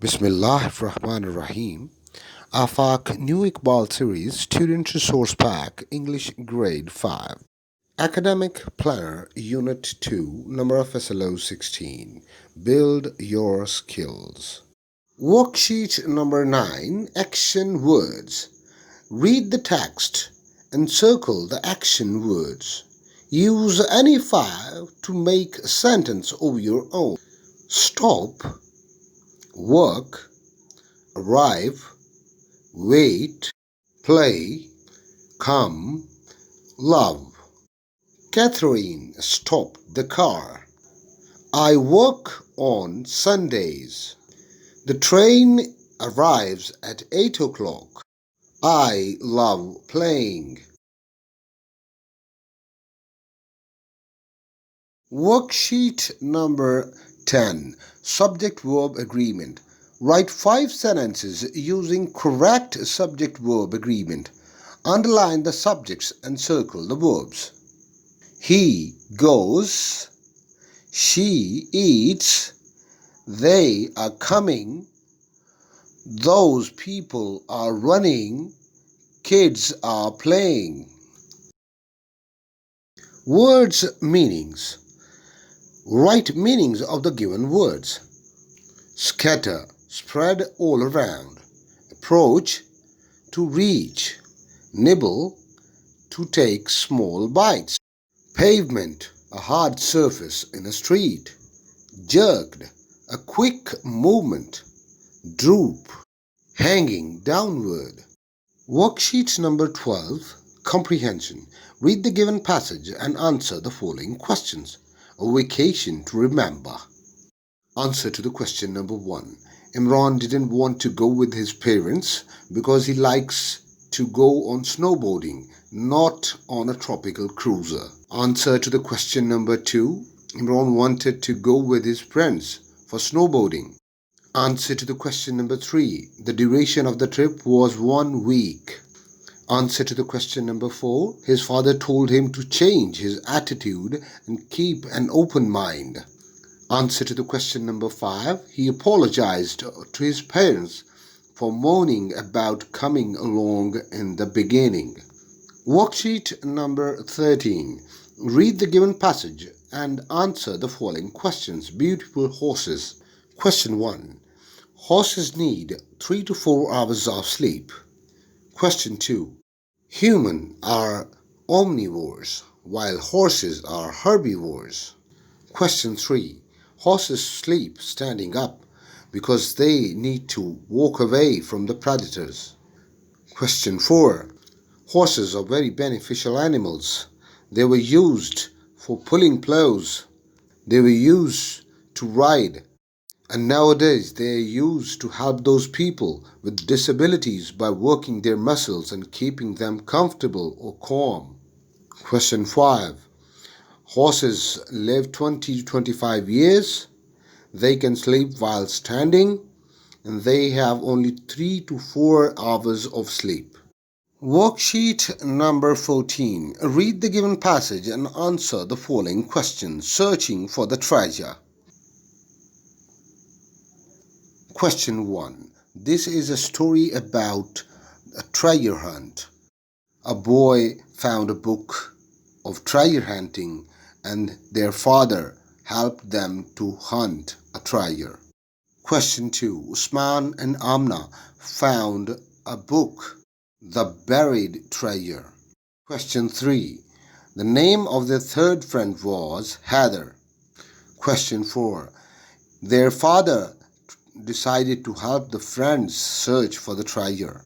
Bismillahirrahmanirrahim. AFAQ New Iqbal Series Student Resource Pack English Grade 5 Academic Planner Unit 2 Number of SLO 16 Build Your Skills. Worksheet number 9 Action Words. Read the text and circle the action words. Use any five to make a sentence of your own. Stop, work, arrive, wait, play, come, love. Catherine stopped the car. I work on Sundays. The train arrives at 8 o'clock. I love playing. Worksheet number 10. Subject-Verb Agreement. Write 5 sentences using correct subject-verb agreement. Underline the subjects and circle the verbs. He goes. She eats. They are coming. Those people are running. Kids are playing. Words meanings. Write meanings of the given words. Scatter, spread all around. Approach, to reach. Nibble, to take small bites. Pavement, a hard surface in a street. Jerked, a quick movement. Droop, hanging downward. Worksheet number 12, Comprehension. Read the given passage and answer the following questions. A vacation to remember. Answer to the question number 1. Imran didn't want to go with his parents because he likes to go on snowboarding, not on a tropical cruiser. Answer to the question number 2. Imran wanted to go with his friends for snowboarding. Answer to the question number 3. The duration of the trip was 1 week. Answer to the question number 4. His father told him to change his attitude and keep an open mind. Answer to the question number 5. He apologized to his parents for moaning about coming along in the beginning. Worksheet number 13. Read the given passage and answer the following questions. Beautiful horses. Question 1. Horses need 3 to 4 hours of sleep. Question 2. Humans are omnivores, while horses are herbivores. Question 3. Horses sleep standing up because they need to walk away from the predators. Question 4. Horses are very beneficial animals. They were used for pulling plows. They were used to ride. And nowadays they are used to help those people with disabilities by working their muscles and keeping them comfortable or calm. Question 5. Horses live 20 to 25 years. They can sleep while standing, and they have only 3 to 4 hours of sleep. Worksheet number 14. Read the given passage and answer the following questions. Searching for the treasure. Question 1. This is a story about a treasure hunt. A boy found a book of treasure hunting and their father helped them to hunt a treasure. Question 2. Usman and Amna found a book, The Buried Treasure. Question 3. The name of their third friend was Heather. Question 4. Their father decided to help the friends search for the treasure.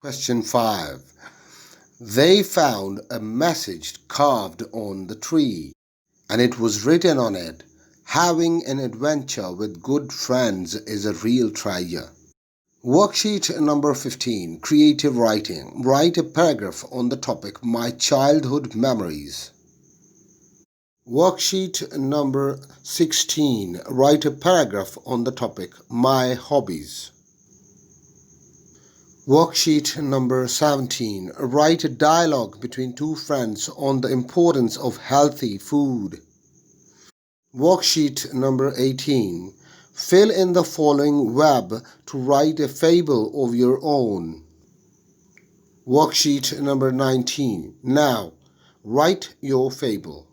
Question 5. They found a message carved on the tree, and it was written on it, "Having an adventure with good friends is a real treasure." Worksheet number 15. Creative writing. Write a paragraph on the topic My Childhood Memories. Worksheet number 16. Write a paragraph on the topic My Hobbies. Worksheet number 17. Write a dialogue between two friends on the importance of healthy food. Worksheet number 18. Fill in the following verb to write a fable of your own. Worksheet number 19. Now, write your fable.